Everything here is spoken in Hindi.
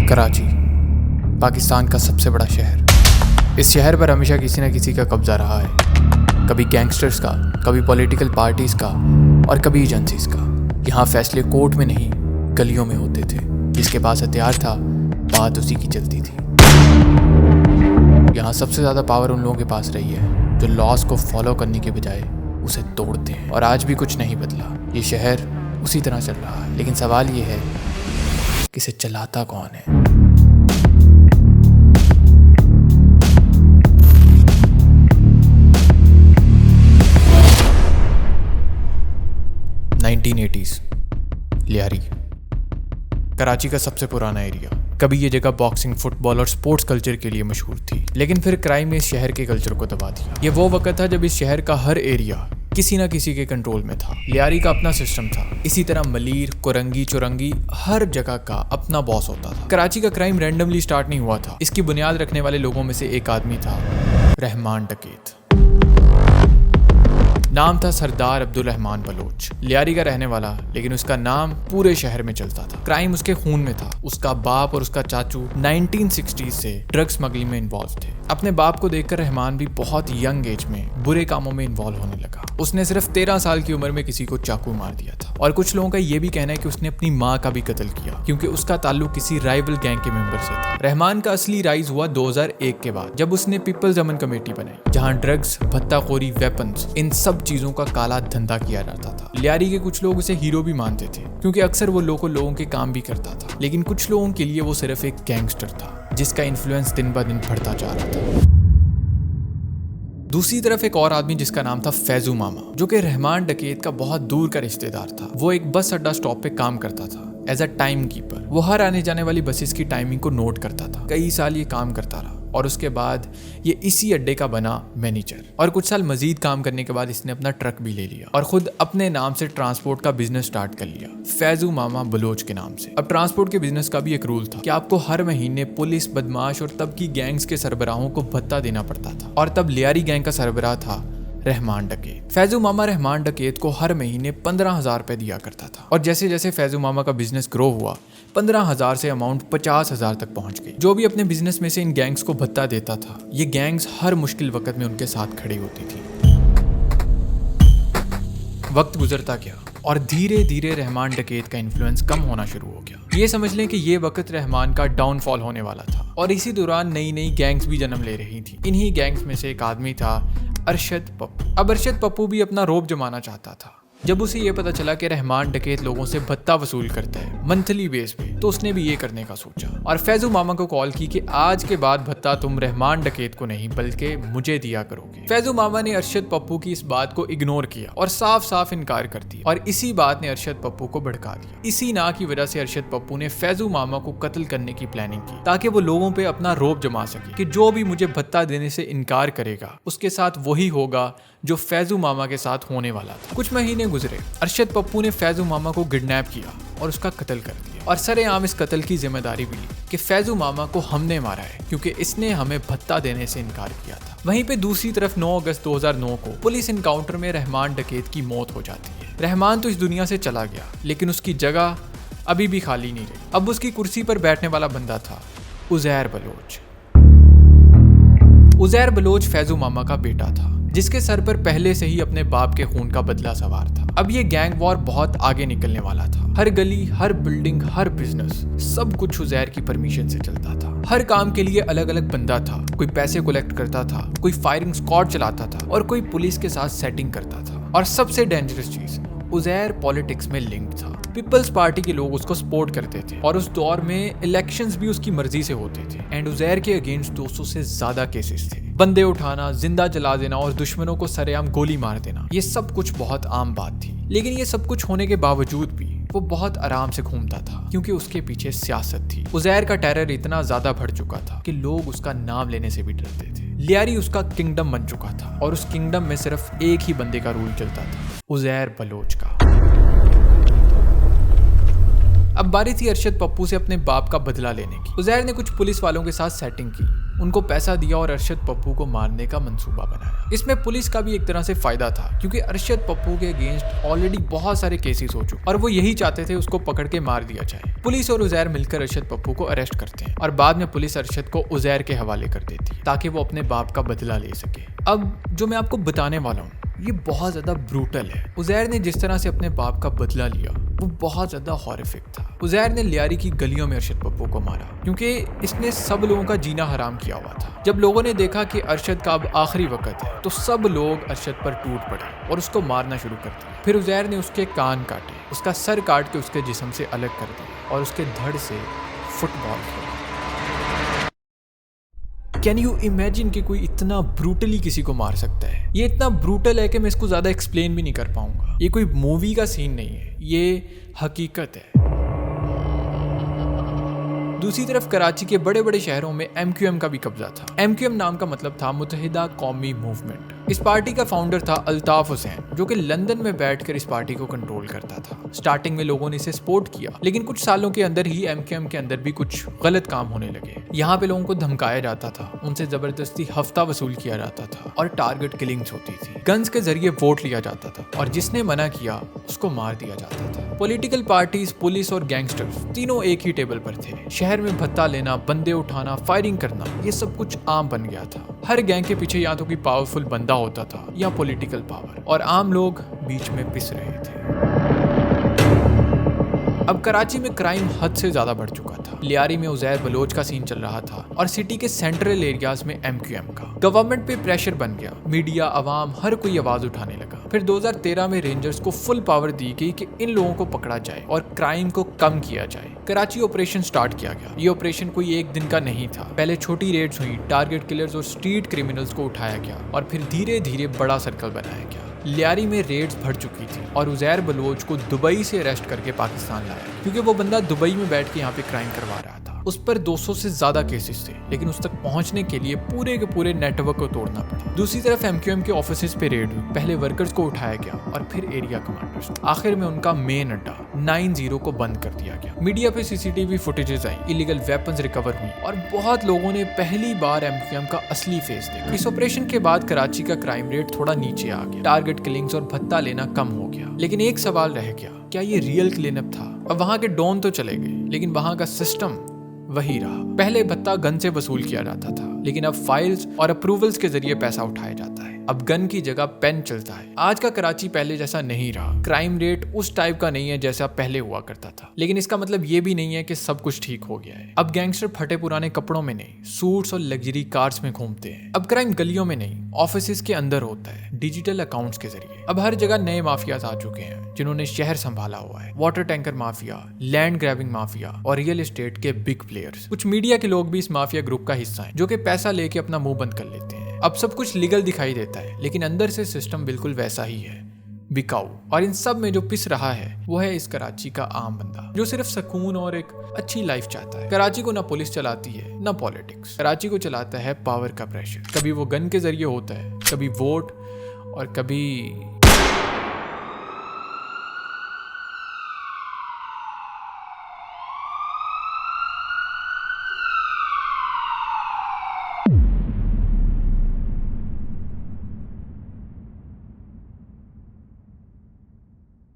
कराची, पाकिस्तान का सबसे बड़ा शहर। इस शहर पर हमेशा किसी न किसी का कब्जा रहा है, कभी गैंगस्टर्स का, कभी पॉलिटिकल पार्टीज़ का और कभी एजेंसीज का। यहाँ फैसले कोर्ट में नहीं गलियों में होते थे। जिसके पास हथियार था बात उसी की चलती थी। यहाँ सबसे ज़्यादा पावर उन लोगों के पास रही है जो लॉस को फॉलो करने के बजाय उसे तोड़ते हैं। और आज भी कुछ नहीं बदला, ये शहर उसी तरह चल रहा है। लेकिन सवाल ये है कि इसे चलाता कौन है। 1980s लियारी, कराची का सबसे पुराना एरिया। कभी ये जगह बॉक्सिंग, फुटबॉल और स्पोर्ट्स कल्चर के लिए मशहूर थी, लेकिन फिर क्राइम ने इस शहर के कल्चर को दबा दिया। ये वो वक्त था जब इस शहर का हर एरिया किसी न किसी के कंट्रोल में था। लियारी का अपना सिस्टम था। इसी तरह मलीर, कुरंगी, चुरंगी, हर जगह का अपना बॉस होता था। कराची का क्राइम रैंडमली स्टार्ट नहीं हुआ था। इसकी बुनियाद रखने वाले लोगों में से एक आदमी था, रहमान डकैत। नाम था सरदार अब्दुल रहमान बलोच। लियारी का रहने वाला, लेकिन उसका नाम पूरे शहर में चलता था। क्राइम उसके खून में था। उसका बाप और उसका चाचू 1960s से ड्रग स्मगलिंग में इन्वॉल्व थे। अपने बाप को देखकर रहमान भी बहुत यंग एज में बुरे कामों में इन्वॉल्व होने लगा। उसने सिर्फ 13 साल की उम्र में किसी को चाकू मार दिया था। और कुछ लोगों का ये भी कहना है कि उसने अपनी माँ का भी कत्ल किया, क्योंकि उसका ताल्लुक किसी राइवल गैंग के मेंबर से था। रहमान का असली राइज हुआ 2001 के बाद, जब उसने पीपल्स अमन कमेटी बनाई, जहाँ ड्रग्स, भत्ताखोरी, वेपन्स, इन सब चीजों का काला धंधा किया जाता था। लियारी के कुछ लोग उसे हीरो भी मानते थे, क्योंकि अक्सर वो लोगों के काम भी करता था। लेकिन कुछ लोगों के लिए वो सिर्फ एक गैंगस्टर था, जिसका इन्फ्लुएंस दिन ब दिन बढ़ता जा रहा था। दूसरी तरफ एक और आदमी जिसका नाम था फैजू मामा, जो कि रहमान डकैत का बहुत दूर का रिश्तेदार था। वो एक बस अड्डा स्टॉप पे काम करता था एज अ टाइम कीपर। वो हर आने जाने वाली बसेस की टाइमिंग को नोट करता था। कई साल ये काम करता रहा और उसके बाद ये इसी अड्डे का बना मैनेजर। और कुछ साल मजीद काम करने के बाद इसने अपना ट्रक भी ले लिया और खुद अपने नाम से ट्रांसपोर्ट का बिजनेस स्टार्ट कर लिया, फैजू मामा बलोच के नाम से। अब ट्रांसपोर्ट के बिजनेस का भी एक रूल था कि आपको हर महीने पुलिस, बदमाश और तब की गैंग्स के सरबराहों को भत्ता देना पड़ता था। और तब लियारी गैंग का सरबराह था रहमान डकैत। फैजू मामा रहमान डकैत को हर महीने 15,000 रुपए दिया करता था। और जैसे जैसे फैजू मामा का बिजनेस ग्रो हुआ, 15,000 से अमाउंट 50,000 तक पहुंच गई। जो भी अपने बिजनेस में से इन गैंग्स को भत्ता देता था, ये गैंग्स हर मुश्किल वक्त में उनके साथ खड़ी होती थी। वक्त गुजरता गया और धीरे धीरे रहमान डकैत का इन्फ्लुएंस कम होना शुरू हो गया। ये समझ लें कि ये वक्त रहमान का डाउनफॉल होने वाला था। और इसी दौरान नई नई गैंग्स भी जन्म ले रही थी। इन्हीं गैंग्स में से एक आदमी था अरशद पप्पू। अब अरशद पप्पू भी अपना रौब जमाना चाहता था। जब उसे ये पता चला कि रहमान डकैत लोगों से भत्ता वसूल करता है मंथली बेस पे, तो उसने भी ये करने का सोचा और फैजू मामा को कॉल की कि आज के बाद भत्ता तुम रहमान डकैत को नहीं बल्कि मुझे दिया करोगे। फैजू मामा ने अरशद पप्पू की इस बात को इग्नोर किया और साफ साफ इनकार कर दिया। और इसी बात ने अरशद पप्पू को भड़का दिया। इसी ना की वजह से अरशद पप्पू ने फैजू मामा को कत्ल करने की प्लानिंग की, ताकि वो लोगों पे अपना रौब जमा सके कि जो भी मुझे भत्ता देने से इनकार करेगा उसके साथ वही होगा जो फैजू मामा के साथ होने वाला था। कुछ महीने गुजरे, अरशद पप्पू ने फैजू मामा को किडनैप किया और उसका कत्ल कर दिया। और सरेआम इस कत्ल की जिम्मेदारी भी ली कि फैजू मामा को हमने मारा है, क्योंकि इसने हमें भत्ता देने से इनकार किया था। वहीं पे दूसरी तरफ 9 अगस्त 2009 को पुलिस इनकाउंटर में रहमान डकैत की मौत हो जाती है। रहमान तो इस दुनिया से चला गया, लेकिन उसकी जगह अभी भी खाली नहीं रही। अब उसकी कुर्सी पर बैठने वाला बंदा था उज़ैर बलोच। उज़ैर बलोच फैजू मामा का बेटा था, जिसके सर पर पहले से ही अपने बाप के खून का बदला सवार था। अब ये गैंग वॉर बहुत आगे निकलने वाला था। हर गली, हर बिल्डिंग, हर बिजनेस, सब कुछ उज़ैर की परमिशन से चलता था। हर काम के लिए अलग अलग बंदा था। कोई पैसे कलेक्ट करता था, कोई फायरिंग स्क्वाड चलाता था और कोई पुलिस के साथ सेटिंग करता था। और सबसे डेंजरस चीज, उज़ैर पॉलिटिक्स में लिंक्ड था। पीपल्स पार्टी के लोग उसको सपोर्ट करते थे और उस दौर में इलेक्शंस भी उसकी मर्जी से होते थे। एंड उज़ैर के अगेंस्ट 200 से ज्यादा केसेस थे। बंदे उठाना, जिंदा जला देना और दुश्मनों को सरेआम गोली मार देना, ये सब कुछ बहुत आम बात थी। लेकिन ये सब कुछ होने के बावजूद भी वो बहुत आराम से घूमता था, क्योंकि उसके पीछे सियासत थी। उज़ैर का टेरर इतना ज्यादा बढ़ चुका था कि लोग उसका नाम लेने से भी डरते थे। लियारी उसका किंगडम बन चुका था और उस किंगडम में सिर्फ एक ही बंदे का रूल चलता था, उज़ैर बलोच का। अब बारी थी अरशद पप्पू से अपने बाप का बदला लेने की। उज़ैर ने कुछ पुलिस वालों के साथ सेटिंग की उनको पैसा दिया और अरशद पप्पू को मारने का मंसूबा बनाया। इसमें पुलिस का भी एक तरह से फायदा था क्योंकि अरशद पप्पू के अगेंस्ट ऑलरेडी बहुत सारे केसेस हो चुके और वो यही चाहते थे उसको पकड़ के मार दिया जाए। पुलिस और उजैर मिलकर अरशद पप्पू को अरेस्ट करते हैं और बाद में पुलिस अरशद को उजैर के हवाले कर देती है ताकि वो अपने बाप का बदला ले सके। अब जो मैं आपको बताने वाला हूँ ये बहुत ज़्यादा ब्रूटल है। उजैर ने जिस तरह से अपने बाप का बदला लिया वो बहुत ज़्यादा हॉरिफिक था। उजैर ने लियारी की गलियों में अरशद पप्पू को मारा क्योंकि इसने सब लोगों का जीना हराम किया हुआ था। जब लोगों ने देखा कि अरशद का अब आखिरी वक्त है तो सब लोग अरशद पर टूट पड़े और उसको मारना शुरू कर दिया। फिर उजैर ने उसके कान काटे, उसका सर काट के उसके जिस्म से अलग कर दिया और उसके धड़ से फुटबॉल खेला। कैन यू इमेजिन कि कोई इतना ब्रूटली किसी को मार सकता है? ये इतना ब्रूटल है कि मैं इसको ज़्यादा एक्सप्लेन भी नहीं कर पाऊंगा। ये कोई मूवी का सीन नहीं है, ये हकीकत है। दूसरी तरफ कराची के बड़े बड़े शहरों में MQM का भी कब्जा था। MQM नाम का मतलब था मुत्तहिदा कौमी मूवमेंट। इस पार्टी का फाउंडर था अल्ताफ हुसैन जो कि लंदन में बैठकर इस पार्टी को कंट्रोल करता था। स्टार्टिंग में लोगों ने इसे सपोर्ट किया लेकिन कुछ सालों के अंदर ही MQM के अंदर भी कुछ गलत काम होने लगे। यहाँ पे लोगों को धमकाया जाता था, उनसे जबरदस्ती हफ्ता वसूल किया जाता था और टारगेट किलिंग्स होती थी। गन्स के जरिए वोट लिया जाता था और जिसने मना किया उसको मार दिया जाता था। पॉलिटिकल पार्टीज, पुलिस और गैंगस्टर्स तीनों एक ही टेबल पर थे। शहर में भत्ता लेना, बंदे उठाना, फायरिंग करना, ये सब कुछ आम बन गया था। हर गैंग के पीछे या तो कोई पावरफुल बंदा होता था या पॉलिटिकल पावर और आम लोग बीच में पिस रहे थे। अब कराची में क्राइम हद से ज्यादा बढ़ चुका था। लियारी में उजैर बलोच का सीन चल रहा था और सिटी के सेंट्रल एरियाज में MQM का। गवर्नमेंट पे प्रेशर बन गया, मीडिया, अवाम, हर कोई आवाज उठाने लगा। फिर 2013 में रेंजर्स को फुल पावर दी गई कि इन लोगों को पकड़ा जाए और क्राइम को कम किया जाए। कराची ऑपरेशन स्टार्ट किया गया। ये ऑपरेशन कोई एक दिन का नहीं था। पहले छोटी रेड्स हुई, टारगेट किलर्स और स्ट्रीट क्रिमिनल्स को उठाया गया और फिर धीरे धीरे बड़ा सर्कल बनाया गया। लियारी में रेड्स बढ़ चुकी थी और उजैर बलोच को दुबई से अरेस्ट करके पाकिस्तान लाया क्योंकि वो बंदा दुबई में बैठ के यहाँ पे क्राइम करवा रहा था। उस पर 200 से ज्यादा केसेस थे लेकिन उस तक पहुंचने के लिए पूरे के पूरे नेटवर्क को तोड़ना पड़ा। दूसरी तरफ MQM के ऑफिसेज पे रेड हुई। पहले वर्कर्स को उठाया गया और फिर एरिया कमांडर्स। आखिर में उनका मेन अड्डा 90 को बंद कर दिया गया। मीडिया पे CCTV फुटेजेस आई, इलीगल वेपन्स रिकवर हुई और बहुत लोगों ने पहली बार MQM का असली फेस देखा। इस ऑपरेशन के बाद कराची का क्राइम रेट थोड़ा नीचे आ गया, टारगेट किलिंग्स और भत्ता लेना कम हो गया। लेकिन एक सवाल रह गया, क्या ये रियल क्लीन अप था? अब वहां के डॉन तो चले गए लेकिन वहां का सिस्टम वही रहा। पहले भत्ता गन से वसूल किया जाता था लेकिन अब फाइल्स और अप्रूवल्स के जरिए पैसा उठाया जाता है। अब गन की जगह पेन चलता है। आज का कराची पहले जैसा नहीं रहा। क्राइम रेट उस टाइप का नहीं है जैसा पहले हुआ करता था लेकिन इसका मतलब ये भी नहीं है कि सब कुछ ठीक हो गया है। अब गैंगस्टर फटे पुराने कपड़ों में नहीं, सूट्स और लग्जरी कार्स में घूमते हैं। अब क्राइम गलियों में नहीं, ऑफिस के अंदर होता है, डिजिटल अकाउंट्स के जरिए। अब हर जगह नए माफियाज आ चुके हैं जिन्होंने शहर संभाला हुआ है। Water tanker mafia, land grabbing mafia और रियल एस्टेट के बिग प्लेयर्स। कुछ मीडिया के लोग भी इस माफिया ग्रुप का हिस्सा हैं जो कि पैसा लेके अपना मुंह बंद कर लेते हैं। अब सब कुछ लीगल दिखाई देता है लेकिन अंदर से सिस्टम बिल्कुल वैसा ही है, बिकाऊ। और इन सब में जो पिस रहा है वो है इस कराची का आम बंदा जो सिर्फ सुकून और एक अच्छी लाइफ चाहता है। कराची को ना पुलिस चलाती है ना पॉलिटिक्स, कराची को चलाता है पावर का प्रेशर। कभी वो गन के जरिए होता है, कभी वोट और कभी